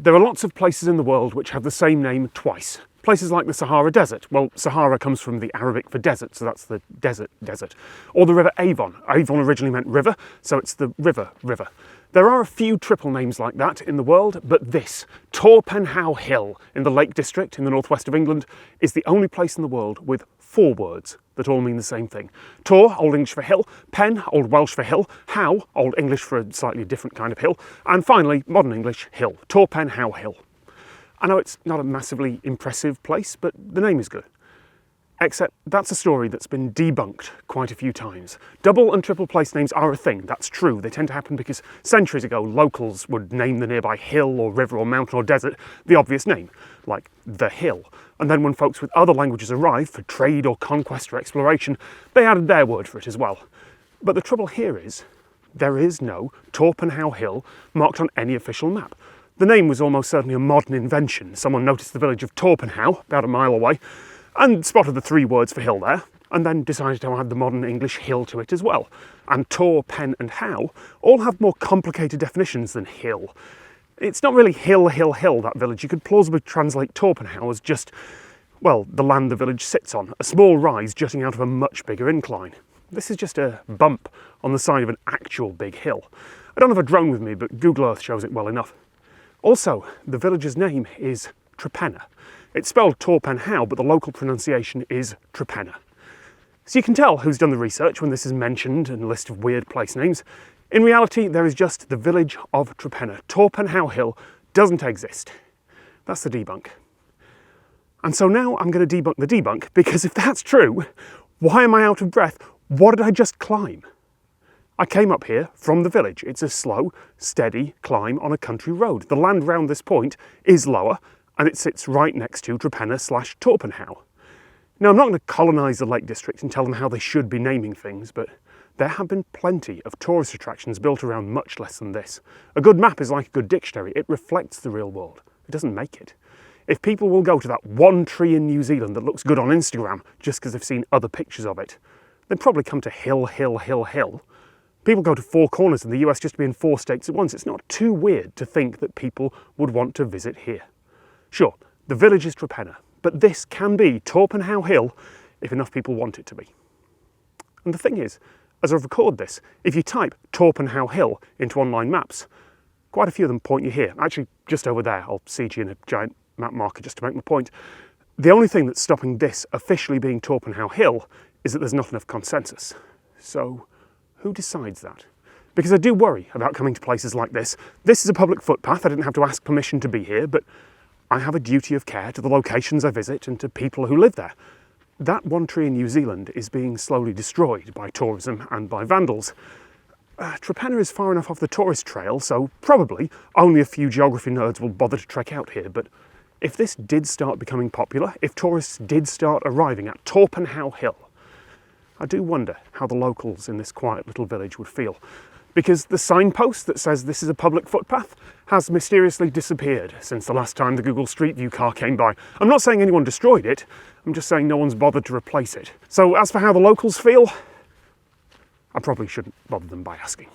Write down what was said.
There are lots of places in the world which have the same name twice. Places like the Sahara Desert. Well, Sahara comes from the Arabic for desert, so that's the desert. Or the River Avon. Avon originally meant river, so it's the river. There are a few triple names like that in the world, but this, Torpenhow Hill in the Lake District in the northwest of England, is the only place in the world with 4 words that all mean the same thing. Tor, Old English for hill, Pen, Old Welsh for hill, How, Old English for a slightly different kind of hill, and finally, Modern English, hill, Torpenhow Hill. I know it's not a massively impressive place, but the name is good. Except that's a story that's been debunked quite a few times. Double and triple place names are a thing, that's true. They tend to happen because centuries ago locals would name the nearby hill or river or mountain or desert the obvious name, like the Hill. And then when folks with other languages arrived for trade or conquest or exploration, they added their word for it as well. But the trouble here is, there is no Torpenhow Hill marked on any official map. The name was almost certainly a modern invention. Someone noticed the village of Torpenhow, about a mile away, and spotted the 3 words for hill there, and then decided to add the modern English hill to it as well. And Tor, Pen and How all have more complicated definitions than hill. It's not really hill, that village. You could plausibly translate Torpenhow as just, well, the land the village sits on, a small rise jutting out of a much bigger incline. This is just a bump on the side of an actual big hill. I don't have a drone with me, but Google Earth shows it well enough. Also, the village's name is Trepenna. It's spelled Torpenhow, but the local pronunciation is Trepenna. So you can tell who's done the research when this is mentioned in a list of weird place names. In reality, there is just the village of Trepenna. Torpenhow Hill doesn't exist. That's the debunk. And so now I'm going to debunk the debunk, because if that's true, why am I out of breath? What did I just climb? I came up here from the village. It's a slow, steady climb on a country road. The land round this point is lower, and it sits right next to Trepenna/Torpenhow. Now, I'm not going to colonise the Lake District and tell them how they should be naming things, but there have been plenty of tourist attractions built around much less than this. A good map is like a good dictionary. It reflects the real world. It doesn't make it. If people will go to that one tree in New Zealand that looks good on Instagram just because they've seen other pictures of it, they'd probably come to hill. People go to 4 corners in the US just to be in 4 states at once. It's not too weird to think that people would want to visit here. Sure, the village is Trepenna, but this can be Torpenhow Hill if enough people want it to be. And the thing is, as I record this, if you type Torpenhow Hill into online maps, quite a few of them point you here. Actually, just over there, I'll CG in a giant map marker just to make my point. The only thing that's stopping this officially being Torpenhow Hill is that there's not enough consensus. So, who decides that? Because I do worry about coming to places like this. This is a public footpath. I didn't have to ask permission to be here, but I have a duty of care to the locations I visit and to people who live there. That one tree in New Zealand is being slowly destroyed by tourism and by vandals. Trepenna is far enough off the tourist trail, so probably only a few geography nerds will bother to trek out here, but if this did start becoming popular, if tourists did start arriving at Torpenhow Hill, I do wonder how the locals in this quiet little village would feel. Because the signpost that says this is a public footpath has mysteriously disappeared since the last time the Google Street View car came by. I'm not saying anyone destroyed it, I'm just saying no one's bothered to replace it. So as for how the locals feel, I probably shouldn't bother them by asking.